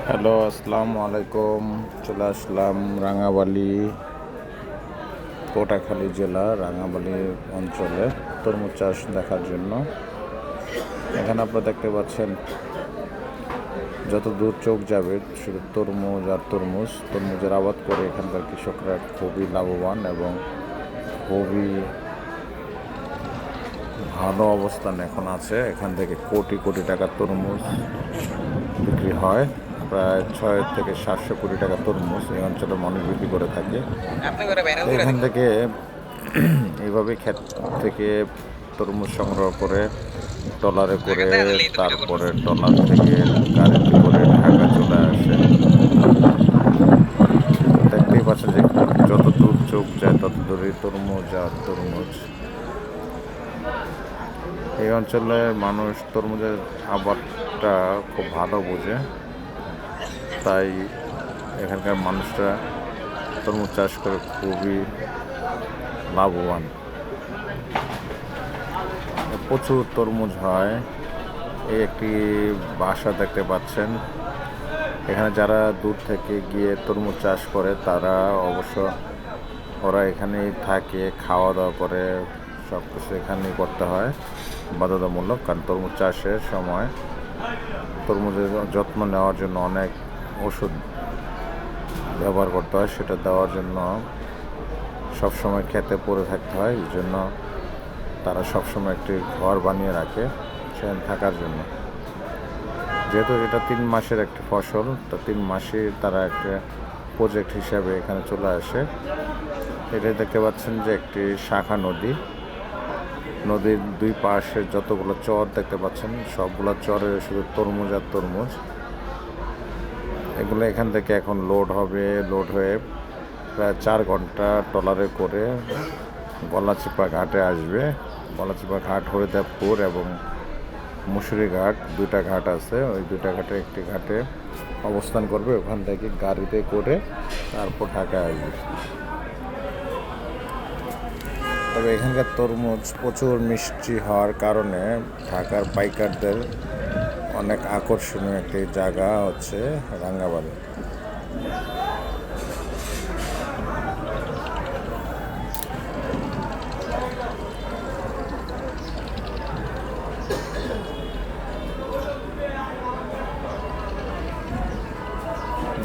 Hello, আসসালামু আলাইকুম। চলে আসলাম রাঙাবালি, পটুয়াখালী জেলা রাঙাবালি অঞ্চলে তরমুজ চাষ দেখার জন্য। এখানে আপনারা দেখতে পাচ্ছেন যত দূর চোখ যাবে শুধু তরমুজ আর তরমুজ। তরমুজের আবাদ করে এখানকার কৃষকরা খুবই লাভবান এবং খুবই ভালো অবস্থানে এখন আছে। এখান থেকে কোটি কোটি টাকার তরমুজ বিক্রি হয়। প্রায় 600 থেকে 700 কোটি টাকা তরমুজ এই অঞ্চলের মানুষ বিক্রি করে থাকে। এখান থেকে এইভাবে ক্ষেত থেকে তরমুজ সংগ্রহ করে ট্রলারে করে, তারপরে ট্রলার থেকে গাড়িতে করে ঢাকা চলে আসে। দেখতেই পাচ্ছেন যে যত দূর চোখ যায় তত দূরই তরমুজ আর তরমুজ। এই অঞ্চলের মানুষ তরমুজের আবাদটা খুব ভালো বোঝে, তাই এখানকার মানুষরা তরমুজ চাষ করে খুবই লাভবান। প্রচুর তরমুজ হয়। এই একটি বাসা দেখতে পাচ্ছেন। এখানে যারা দূর থেকে গিয়ে তরমুজ চাষ করে তারা অবশ্য ওরা এখানেই থাকে, খাওয়া দাওয়া করে, সব কিছু এখানেই করতে হয় বাধ্যতামূলক। কারণ তরমুজ চাষের সময় তরমুজের যত্ন নেওয়ার জন্য অনেক ওষুধ ব্যবহার করতে হয়, সেটা দেওয়ার জন্য সবসময় খেতে পড়ে থাকতে হয়। এই জন্য তারা সবসময় একটি ঘর বানিয়ে রাখে সেখানে থাকার জন্য। যেহেতু এটা 3 মাসের একটি ফসল, তো 3 মাসে তারা একটা প্রজেক্ট হিসাবে এখানে চলে আসে। এটাই দেখতে পাচ্ছেন যে একটি শাখা নদী। নদীর দুই পাশে যতগুলো চর দেখতে পাচ্ছেন সবগুলো চরে শুধু তরমুজ আর তরমুজ। এগুলো এখান থেকে এখন লোড হবে, লোড হয়ে প্রায় 4 ঘন্টা ট্রলারে করে গলাচিপা ঘাটে আসবে। গলাচিপা ঘাট, হরিদেবপুর এবং মুসুরি ঘাট, 2টা ঘাট আছে। ওই 2টা ঘাটে একটি ঘাটে অবস্থান করবে। ওখান থেকে গাড়িতে করে তারপর ঢাকায় আসবে। তবে এখানকার তরমুজ প্রচুর মিষ্টি হওয়ার কারণে ঢাকার পাইকারদের অনেক আকর্ষণীয় একটি জায়গা হচ্ছে রাঙ্গাবালি।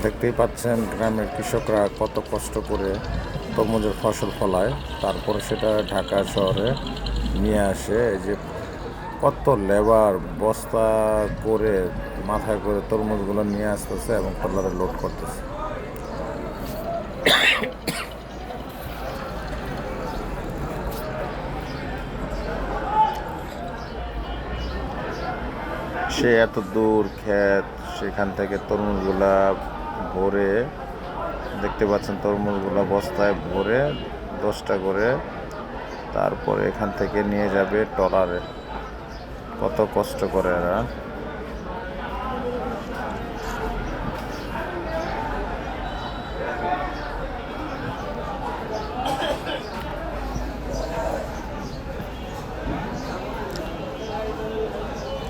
দেখতেই পাচ্ছেন গ্রামের কৃষকরা কত কষ্ট করে তরমুজের ফসল ফলায়, তারপরে সেটা ঢাকা শহরে নিয়ে আসে। এই যে কত লেবার বস্তা করে মাথায় করে তরমুজগুলো নিয়ে আসতেছে এবং ট্রলারে লোড করতেছে। সে এত দূর ক্ষেত, সেখান থেকে তরমুজগুলা ভরে, দেখতে পাচ্ছেন তরমুজগুলা বস্তায় ভরে 10টা করে, তারপরে এখান থেকে নিয়ে যাবে ট্রলারে। কত কষ্ট করে এরা।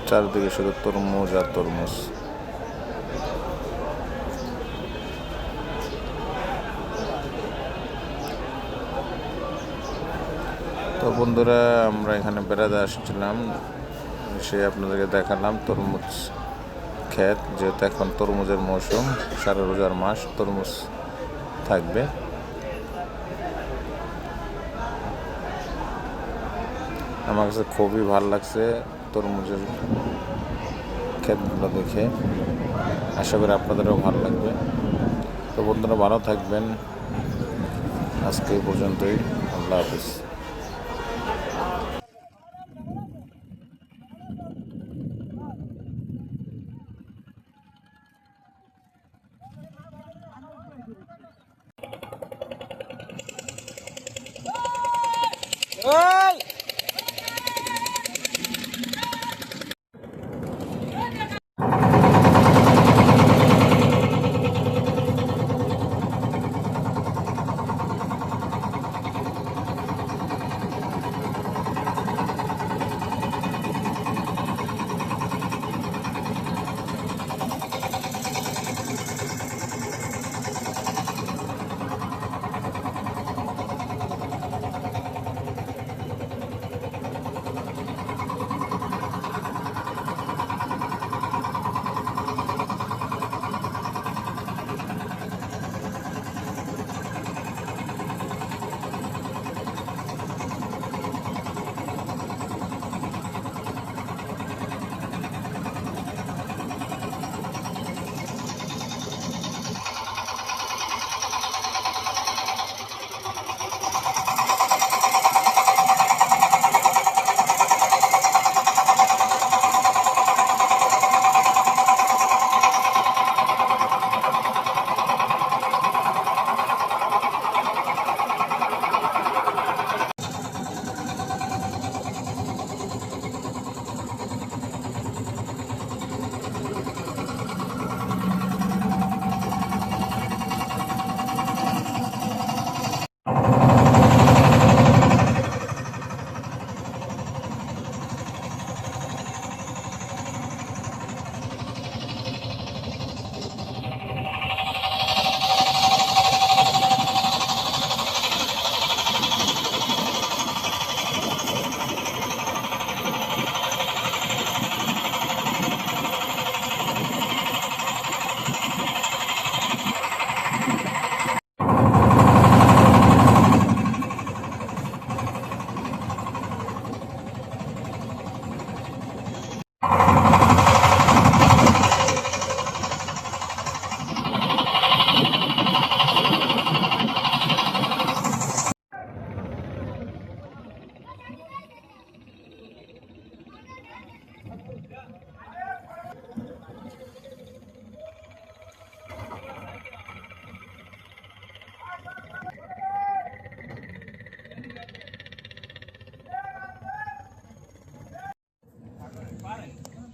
চারদিকে শুধু তরমুজ আর তরমুজ। তো বন্ধুরা, আমরা এখানে বেড়াতে আসছিলাম, সে আপনাদেরকে দেখালাম তরমুজ ক্ষেত। যেহেতু এখন তরমুজের মৌসুম, সারা রোজার মাস তরমুজ থাকবে। আমার কাছে খুবই ভালো লাগছে তরমুজের ক্ষেতগুলো দেখে। আশা করি আপনাদেরও ভালো লাগবে। তো বন্ধুরা, ভালো থাকবেন। আজকে এই পর্যন্তই। আল্লাহ হাফিজ।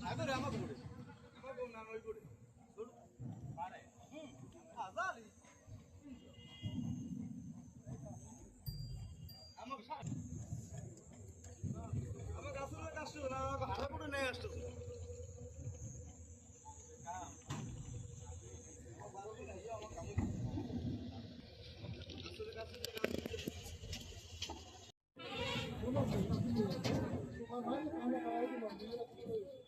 Thank you.